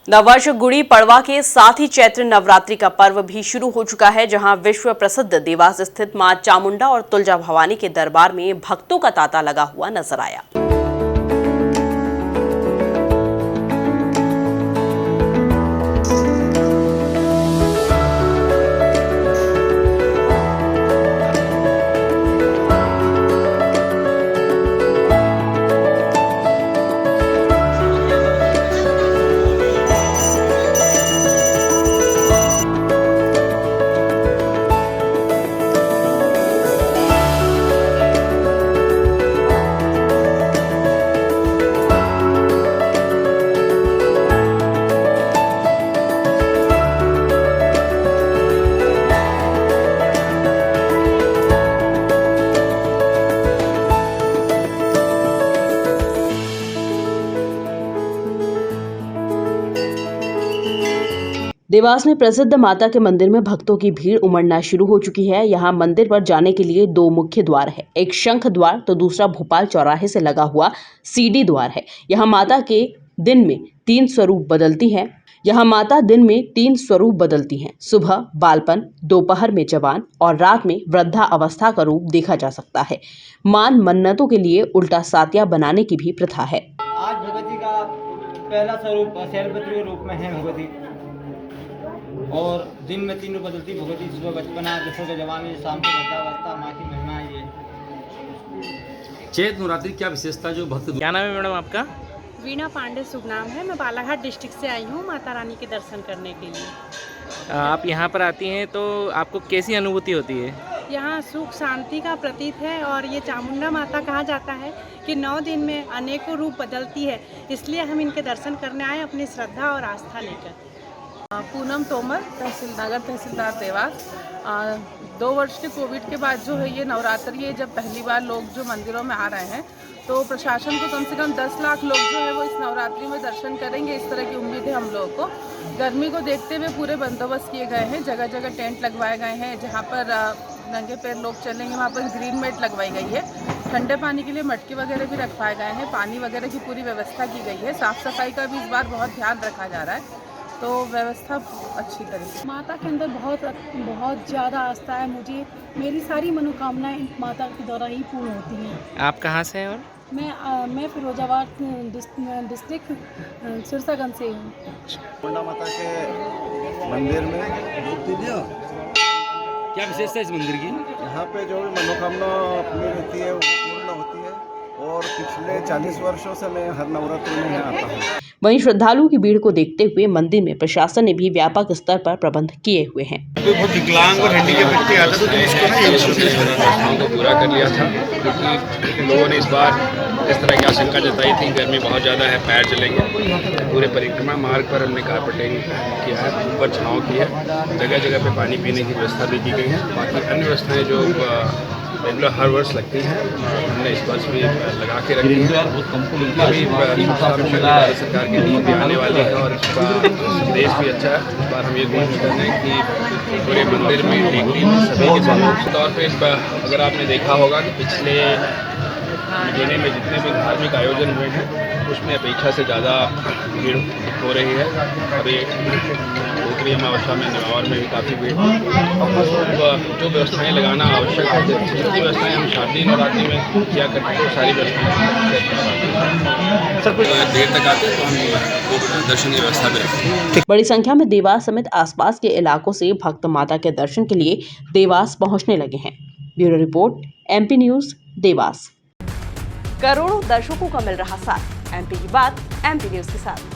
नववर्ष गुड़ी पड़वा के साथ ही चैत्र नवरात्रि का पर्व भी शुरू हो चुका है, जहां विश्व प्रसिद्ध देवास स्थित मां चामुंडा और तुलजा भवानी के दरबार में भक्तों का तांता लगा हुआ नजर आया। देवास में प्रसिद्ध माता के मंदिर में भक्तों की भीड़ उमड़ना शुरू हो चुकी है। यहाँ मंदिर पर जाने के लिए दो मुख्य द्वार है, एक शंख द्वार तो दूसरा भोपाल चौराहे से लगा हुआ सीडी द्वार है। यहाँ माता के दिन में तीन स्वरूप बदलती हैं। सुबह बालपन, दोपहर में जवान और रात में वृद्धा अवस्था का रूप देखा जा सकता है। मान मन्नतों के लिए उल्टा सातिया बनाने की भी प्रथा है। आज भगवती का पहला स्वरूप शैलपुत्री रूप में है भगवती, और दिन में तीन रूप बदलती भगवती। सुबह बचपना, दोपहर जवानी, शाम को वृद्धावस्था। माँ की महिमा है ये। चैत्र नवरात्रि क्या विशेषता जो भक्त। क्या नाम है मैडम आपका? वीणा पांडे शुभ नाम है। मैं बालाघाट डिस्ट्रिक्ट से आई हूँ माता रानी के दर्शन करने के लिए। आप यहाँ पर आती हैं तो आपको कैसी अनुभूति होती है? यहाँ सुख शांति का प्रतीक है, और ये चामुंडा माता कहा जाता है कि 9 दिन में अनेकों रूप बदलती है, इसलिए हम इनके दर्शन करने आए अपनी श्रद्धा और आस्था लेकर। पूनम तोमर, नगर तहसीलदार देवास। 2 वर्ष के कोविड के बाद जो है ये नवरात्रि है, जब पहली बार लोग जो मंदिरों में आ रहे हैं, तो प्रशासन को कम से कम 10 लाख लोग जो है वो इस नवरात्रि में दर्शन करेंगे, इस तरह की उम्मीद है हम लोगों को। गर्मी को देखते हुए पूरे बंदोबस्त किए गए हैं, जगह जगह टेंट लगवाए गए हैं। जहाँ पर नंगे पैर लोग चलेंगे वहाँ पर ग्रीन मैट लगवाई गई है। ठंडे पानी के लिए मटके वगैरह भी रखवाए गए हैं। पानी वगैरह की पूरी व्यवस्था की गई है। साफ़ सफाई का भी इस बार बहुत ध्यान रखा जा रहा है, तो व्यवस्था अच्छी तरीके। माता के अंदर बहुत ज़्यादा आस्था है। मेरी सारी मनोकामनाएं माता के द्वारा ही पूर्ण होती हैं। आप कहाँ से हैं? और मैं फिरोजाबाद डिस्ट्रिक्ट सिरसागंज से हूँ। चामुंडा माता के मंदिर में क्या विशेषता है इस मंदिर की? यहाँ पे जो भी मनोकामना अपनी रहती है वो पूर्ण होती है, और पिछले 40 वर्षों से मैं हर नवरात्रि में यहाँ आता हूँ। वहीं श्रद्धालुओं की भीड़ को देखते हुए मंदिर में प्रशासन ने भी व्यापक स्तर पर प्रबंध किए हुए हैं। बहुत विकलांग और हैंडीकैप व्यक्ति आता था, तो इसको ना व्यवस्थाओं को पूरा कर लिया था, क्योंकि लोगों ने इस बार इस तरह की आशंका जताई थी, गर्मी बहुत ज़्यादा है, पैर जलेंगे। पूरे परिक्रमा मार्ग पर हमने कारपेटिंग किया है, ऊपर छाँव की है, जगह जगह पे पानी पीने की व्यवस्था भी की गई है। बाकी अन्य व्यवस्थाएँ जो रेगुलर हर वर्ष लगती हैं हमने इस वर्ष भी लगा के रखी है। अभी सरकार की टीम भी आने वाली है, और इस बार देश भी अच्छा है। इस बार हम ये कोशिश कर रहे हैं कि पूरे मंदिर में टेकरी में सभी के साथ तौर पे अगर आपने देखा होगा कि पिछले महीने में जितने भी धार्मिक आयोजन हुए हैं उसमें अपेक्षा से ज़्यादा भीड़ हो रही है। अभी उत्तरी अमावस्या में नेमावर में भी काफ़ी भीड़ है। जो व्यवस्थाएं लगाना आवश्यक है, जितनी व्यवस्थाएं हम शादी नवरात्रि में किया करते हैं, वो सारी व्यवस्थाएं सर कुछ देर तक आते हैं तो हम दर्शन की व्यवस्था भी रखते हैं। बड़ी संख्या में देवास समेत आसपास के इलाकों से भक्त माता के दर्शन के लिए देवास पहुंचने लगे हैं। Bureau report, MP news, Dewas. करोड़ों दर्शकों का मिल रहा साथ। MP की बात, MP न्यूज़ के साथ।